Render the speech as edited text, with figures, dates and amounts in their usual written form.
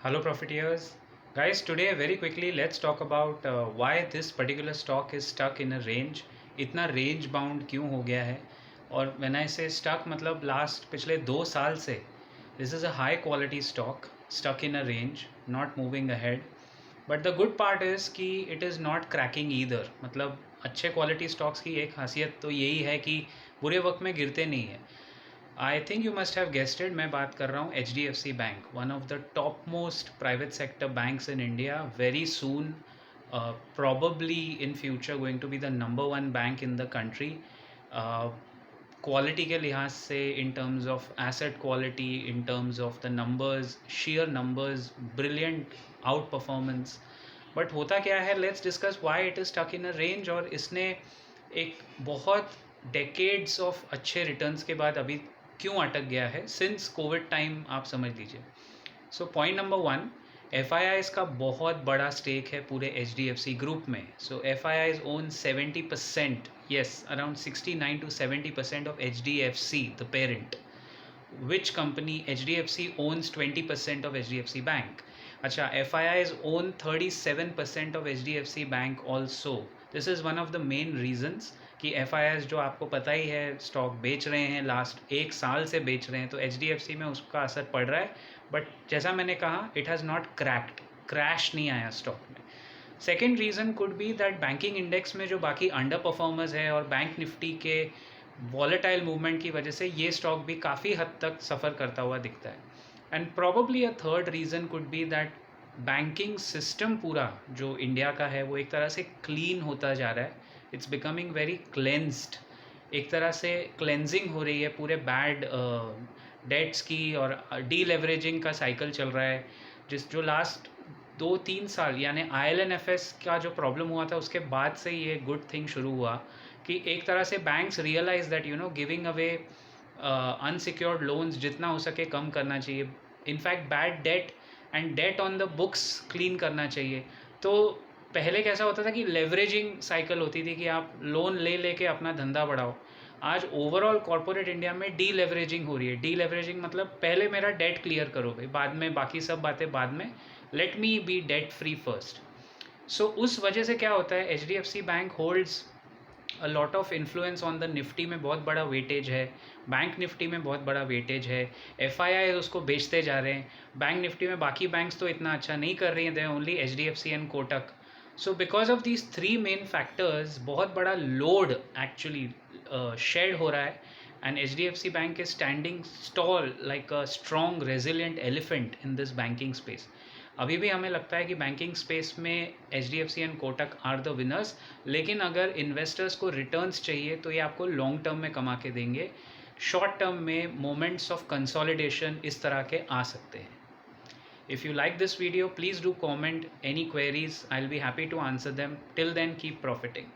Hello profiteers. Guys, today very quickly let's talk about why this particular stock is stuck in a range. इतना range bound क्यों हो गया है? और when I say stuck मतलब last पिछले 2 साल से this is a high quality stock stuck in a range, not moving ahead. But the good part is कि it is not cracking either. मतलब अच्छे quality stocks की एक खासियत तो यही है कि बुरे वक्त में गिरते नहीं है. I think you must have guessed, मैं बात कर रहा हूँ H D F C bank, one of the top most private sector banks in India. Very soon, probably in future going to be the number one bank in the country. Quality के लिहाज से, in terms of asset quality, in terms of the numbers, share numbers, brilliant outperformance. But होता क्या है, let's discuss why it is stuck in a range. और इसने एक बहुत डेकेड्स ऑफ अच्छे रिटर्न्स के बाद अभी क्यों अटक गया है सिंस कोविड टाइम, आप समझ लीजिए. So point number one, F I Is का बहुत बड़ा स्टेक है पूरे H D F C group में. So F I Is own 70%, yes around 69 to 70% of H D F C the parent. which company HDFC owns 20% of HDFC Bank. अच्छा, FIIs own 37% of HDFC Bank also. This is one of the main reasons कि FIIs जो आपको पता ही है stock बेच रहे हैं, last 1 साल से बेच रहे हैं, तो HDFC में उसका असर पड़ रहा है. बट जैसा मैंने कहा, it has not cracked, crash नहीं आया स्टॉक में. Second reason could be that banking index में जो बाकी अंडर परफॉर्मर्स है और बैंक निफ्टी के वॉलेटाइल मूवमेंट की वजह से ये स्टॉक भी काफ़ी हद तक सफ़र करता हुआ दिखता है. And probably a third reason could be that banking system पूरा जो इंडिया का है वो एक तरह से क्लीन होता जा रहा है. It's becoming very cleansed. एक तरह से क्लेंजिंग हो रही है पूरे बैड डेट्स की, और डी लेवरेजिंग का साइकिल चल रहा है. जो लास्ट 2-3 साल, यानी IL&FS का जो प्रॉब्लम हुआ था उसके बाद से ये गुड थिंग शुरू हुआ कि एक तरह से banks realise that giving away unsecured loans जितना हो सके कम करना चाहिए. In fact bad debt and debt on the books clean करना चाहिए. तो पहले कैसा होता था कि लेवरेजिंग साइकिल होती थी कि आप लोन ले लेके अपना धंधा बढ़ाओ. आज ओवरऑल कॉर्पोरेट इंडिया में डी लेवरेजिंग हो रही है. डी लेवरेजिंग मतलब पहले मेरा डेट क्लियर करो भाई, बाद में बाकी सब बातें बाद में, let me be debt free first. So उस वजह से क्या होता है, H D F C bank holds a lot of influence on the Nifty में बहुत बड़ा वेटेज है, बैंक निफ्टी में बहुत बड़ा वेटेज है. एफ आई आई उसको बेचते जा रहे हैं. बैंक निफ्टी में बाकी बैंक्स तो इतना अच्छा नहीं कर रही हैं, they only H D F C and Kotak. So because of these three main factors बहुत बड़ा लोड एक्चुअली शेड हो रहा है. And H D F C bank is standing stall like a strong resilient elephant in this banking space. अभी भी हमें लगता है कि बैंकिंग स्पेस में H D F C and Kotak are the winners. लेकिन अगर इन्वेस्टर्स को रिटर्न्स चाहिए तो ये आपको लॉन्ग टर्म में कमा के देंगे. शॉर्ट टर्म में मोमेंट्स ऑफ कंसोलिडेशन इस तरह के आ सकते हैं. If you like this video, please do comment any queries. I'll be happy to answer them. Till then, keep profiting.